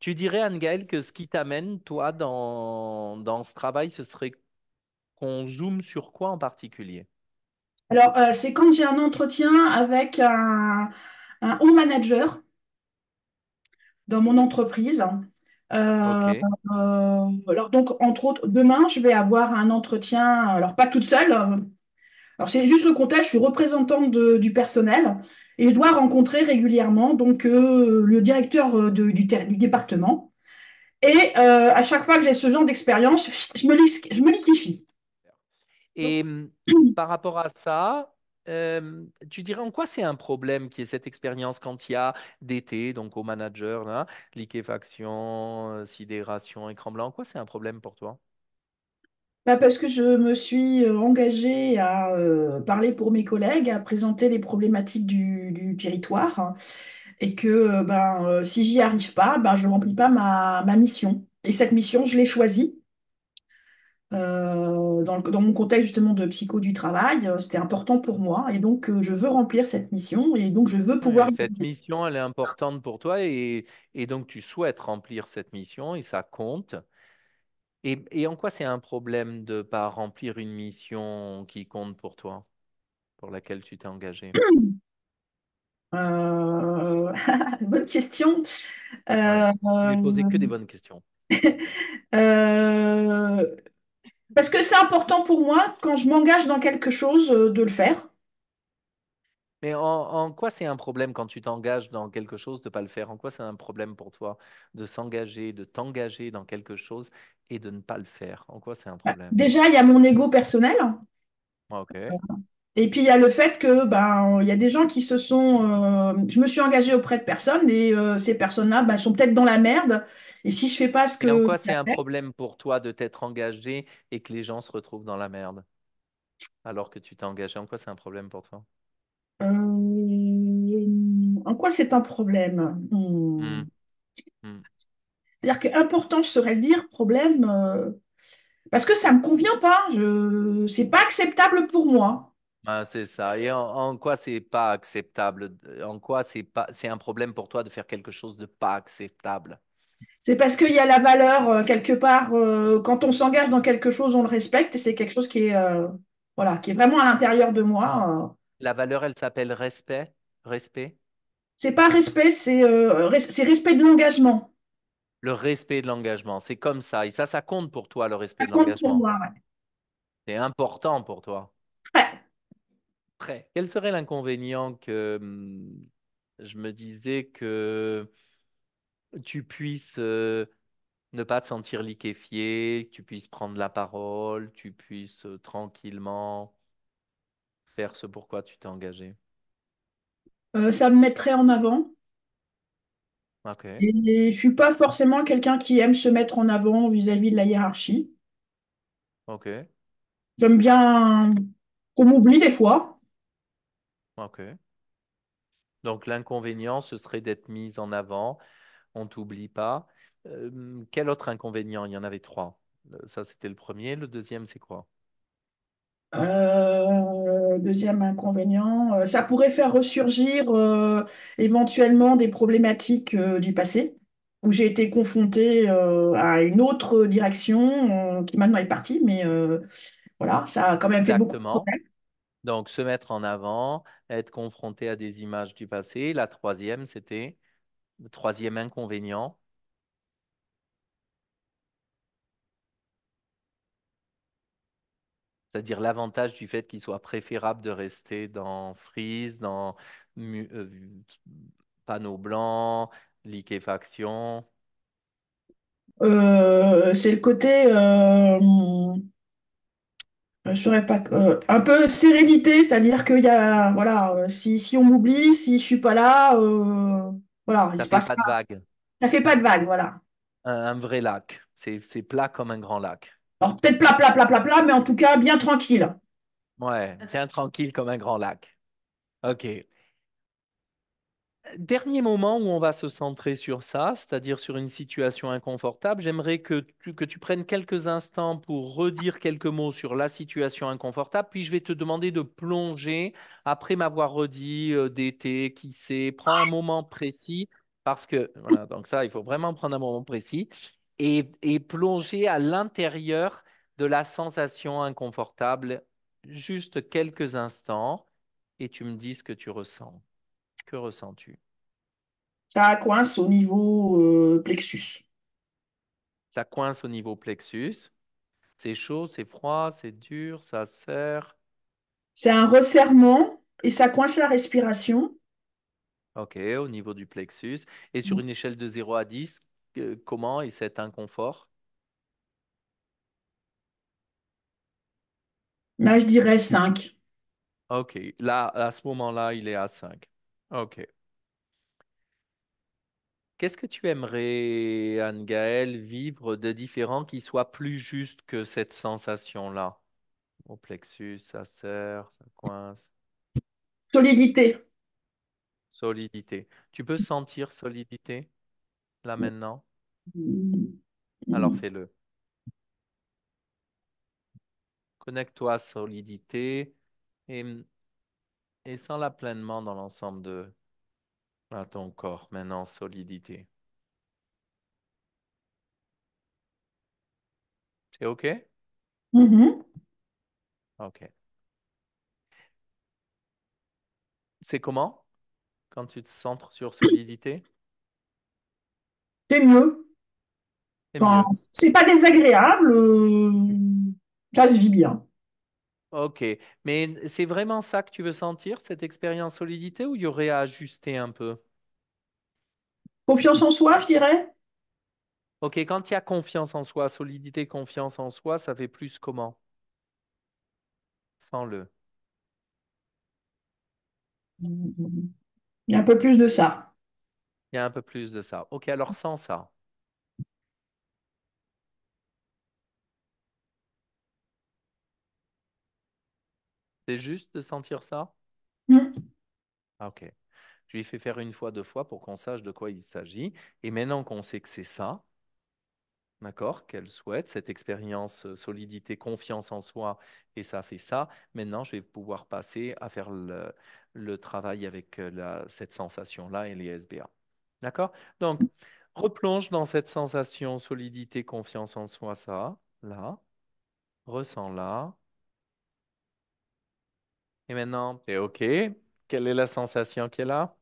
Tu dirais, Anne-Gaëlle, que ce qui t'amène, toi, dans ce travail, ce serait qu'on zoome sur quoi en particulier? Alors, c'est quand j'ai un entretien avec un haut manager dans mon entreprise. Ok. Alors, donc, entre autres, demain, je vais avoir un entretien, alors pas toute seule. Alors, c'est juste le contexte, je suis représentante du personnel et je dois rencontrer régulièrement donc, le directeur du département. Et à chaque fois que j'ai ce genre d'expérience, je me liquéfie. Et par rapport à ça, tu dirais en quoi c'est un problème qui est cette expérience quand il y a d'été, donc au manager, là, liquéfaction, sidération, écran blanc, en quoi c'est un problème pour toi? Bah, parce que je me suis engagée à parler pour mes collègues, à présenter les problématiques du territoire, hein, et que si j'y arrive pas, je ne remplis pas ma mission. Et cette mission, je l'ai choisie dans mon contexte justement de psycho du travail. C'était important pour moi et donc je veux remplir cette mission et donc je veux pouvoir Ouais, y cette arriver. mission, elle est importante pour toi et donc tu souhaites remplir cette mission et ça compte. Et en quoi c'est un problème de pas remplir une mission qui compte pour toi, pour laquelle tu t'es engagé? Euh, Bonne question. Ouais. Euh, Je vais poser que des bonnes questions. euh, Parce que c'est important pour moi, quand je m'engage dans quelque chose, de le faire. Mais en quoi c'est un problème quand tu t'engages dans quelque chose de ne pas le faire? En quoi c'est un problème pour toi de s'engager, de t'engager dans quelque chose et de ne pas le faire? En quoi c'est un problème? Déjà, il y a mon ego personnel. Ok. Et puis, il y a le fait que, il y a des gens qui se sont. Je me suis engagée auprès de personnes et ces personnes-là, sont peut-être dans la merde. Et si je fais pas ce Et en que. quoi c'est un problème pour toi de t'être engagé et que les gens se retrouvent dans la merde alors que tu t'es engagé? En quoi c'est un problème pour toi? En quoi c'est un problème? Hmm, hmm. C'est-à-dire que important, je saurais le dire, problème, parce que ça me convient pas. C'est pas acceptable pour moi. Ah, c'est ça. Et en quoi c'est pas acceptable? En quoi c'est un problème pour toi de faire quelque chose de pas acceptable? C'est parce qu'il y a la valeur quelque part, quand on s'engage dans quelque chose, on le respecte et c'est quelque chose qui est, voilà, qui est vraiment à l'intérieur de moi. La valeur, elle s'appelle respect. Respect. C'est pas respect, c'est respect de l'engagement. Le respect de l'engagement, c'est comme ça. Et ça compte pour toi, le Ça respect de compte pour l'engagement. moi. Ouais. C'est important pour toi. Ouais. Très. Quel serait l'inconvénient que je me disais que tu puisses ne pas te sentir liquéfié, que tu puisses prendre la parole, tu puisses tranquillement faire ce pourquoi tu t'es engagé. Ça me mettrait en avant. Ok, Et je suis pas forcément quelqu'un qui aime se mettre en avant vis-à-vis de la hiérarchie. ok, J'aime bien qu'on m'oublie des fois. ok. Donc l'inconvénient, ce serait d'être mis en avant. On t'oublie pas. Quel autre inconvénient? Il y en avait trois. Ça, c'était le premier. Le deuxième, c'est quoi? Deuxième inconvénient, ça pourrait faire ressurgir éventuellement des problématiques du passé, où j'ai été confrontée à une autre direction qui maintenant est partie, mais voilà, ça a quand même fait beaucoup de Exactement. problèmes. Donc, se mettre en avant, être confronté à des images du passé. La troisième, c'était le troisième inconvénient, c'est-à-dire l'avantage du fait qu'il soit préférable de rester dans Freeze, dans mu- euh, panneau blanc, liquéfaction. C'est le côté, je saurais pas, un peu sérénité, c'est-à-dire qu'il y a, voilà, si on m'oublie, si je suis pas là, voilà, il Ça se fait passe pas de pas, vagues. ça fait pas de vague, voilà. Un vrai lac. C'est plat comme un grand lac. Alors peut-être plat, plat, plat, plat, plat, mais en tout cas bien tranquille. Ouais, bien tranquille comme un grand lac. Ok. Dernier moment où on va se centrer sur ça, c'est-à-dire sur une situation inconfortable, j'aimerais que tu prennes quelques instants pour redire quelques mots sur la situation inconfortable, puis je vais te demander de plonger, après m'avoir redit d'été, qui sait, prends un moment précis, Parce que, voilà, donc ça, il faut vraiment prendre un moment précis et plonger à l'intérieur de la sensation inconfortable juste quelques instants et tu me dis ce que tu ressens. Que ressens-tu? Ça coince au niveau plexus. Ça coince au niveau plexus. C'est chaud, c'est froid, c'est dur, ça serre. C'est un resserrement et ça coince la respiration. OK, au niveau du plexus. Et sur une échelle de 0 à 10, comment est cet inconfort? Là, je dirais 5. OK, là, à ce moment-là, il est à 5. OK. Qu'est-ce que tu aimerais, Anne-Gaëlle, vivre de différent qui soit plus juste que cette sensation-là? Au plexus, ça serre, ça coince. Solidité. Solidité. Tu peux sentir solidité là maintenant? Mm. Alors fais-le. Connecte-toi à solidité et, et sens-la pleinement dans l'ensemble de ton corps. Maintenant, solidité. C'est OK? Mhm. OK. C'est comment quand tu te centres sur solidité? C'est mieux. C'est Enfin, mieux. c'est pas désagréable. Ça se vit bien. OK. Mais c'est vraiment ça que tu veux sentir, cette expérience solidité, ou il y aurait à ajuster un peu? Confiance en soi, je dirais. OK, quand il y a confiance en soi, solidité, confiance en soi, ça fait plus comment? Sans-le. Il y a un peu plus de ça. Il y a un peu plus de ça. OK, alors sans ça. C'est juste de sentir ça? Mm. Ah, OK. Je lui ai fait faire une fois, deux fois pour qu'on sache de quoi il s'agit. Et maintenant qu'on sait que c'est ça, d'accord, qu'elle souhaite, cette expérience solidité, confiance en soi, et ça fait ça, maintenant je vais pouvoir passer à faire le travail avec cette sensation-là et les SBA. D'accord? Donc, replonge dans cette sensation solidité, confiance en soi, ça, là, ressens-la. Et maintenant, c'est OK. Quelle est la sensation qui est là?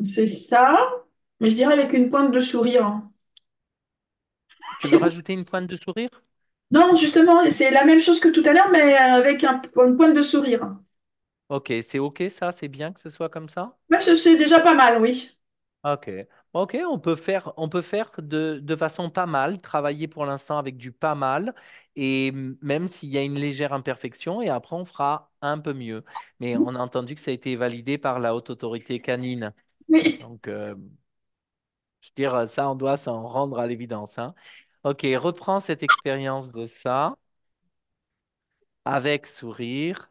C'est ça, mais je dirais avec une pointe de sourire. Tu veux rajouter une pointe de sourire? Non, justement, c'est la même chose que tout à l'heure, mais avec une pointe de sourire. OK, c'est OK ça, c'est bien que ce soit comme ça? Mais c'est déjà pas mal, oui. OK. OK, on peut faire de façon pas mal, travailler pour l'instant avec du pas mal, et même s'il y a une légère imperfection, et après on fera un peu mieux. Mais on a entendu que ça a été validé par la haute autorité canine. Oui. Donc, je veux dire, ça, on doit s'en rendre à l'évidence, hein. OK, reprends cette expérience de ça avec sourire,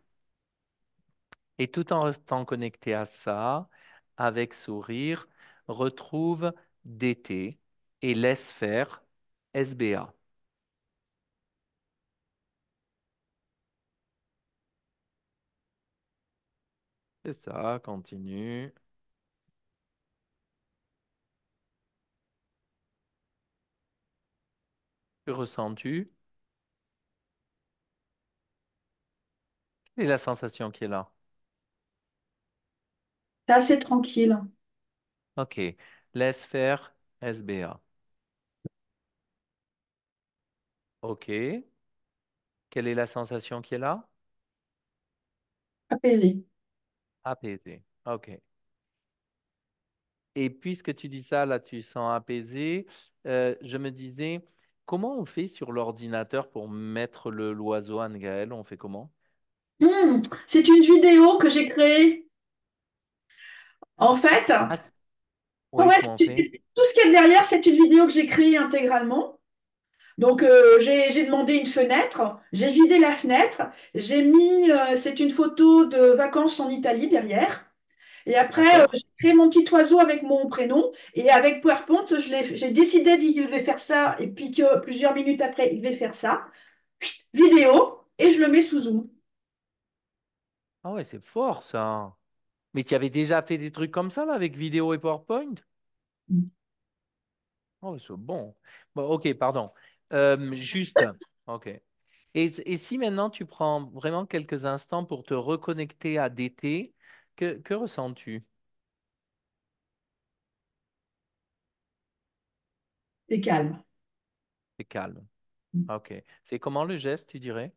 et tout en restant connecté à ça, avec sourire, retrouve DT et laisse faire SBA. C'est ça, continue. Que ressens-tu? Quelle est la sensation qui est là? C'est assez tranquille. OK, laisse faire SBA. OK, quelle est la sensation qui est là? Apaisé. Apaisé. OK. Et puisque tu dis ça, là, tu sens apaisé, je me disais, comment on fait sur l'ordinateur pour mettre l'oiseau Anne-Gaëlle? On fait comment? C'est une vidéo que j'ai créée. En fait, Ah, oui, ouais, comment on fait? tout ce qu'il y a derrière, c'est une vidéo que j'ai créée intégralement. Donc, j'ai demandé une fenêtre, j'ai vidé la fenêtre, c'est une photo de vacances en Italie derrière. Et après, D'accord? j'ai créé mon petit oiseau avec mon prénom. Et avec PowerPoint, j'ai décidé qu'il devait faire ça. Et puis que plusieurs minutes après, il devait faire ça. Chut, vidéo. Et je le mets sous Zoom. Ah ouais, c'est fort ça. Mais tu avais déjà fait des trucs comme ça, là, avec vidéo et PowerPoint? Oh, c'est bon. Bon, ok, pardon. Juste, ok. Et si maintenant tu prends vraiment quelques instants pour te reconnecter à d'été, que ressens-tu? C'est calme. C'est calme. Ok. C'est comment le geste, tu dirais?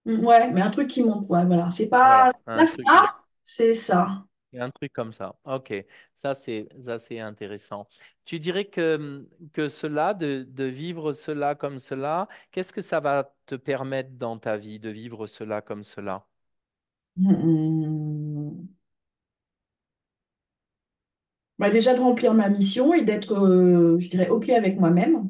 Ouais, mais un truc qui monte, ouais, voilà. Voilà, C'est pas ça, c'est ça. un truc comme ça. Ok. Ça, c'est intéressant. Tu dirais que cela, de vivre cela comme cela, qu'est-ce que ça va te permettre dans ta vie de vivre cela comme cela? Mm. Bah, déjà de remplir ma mission et d'être, je dirais, OK avec moi-même.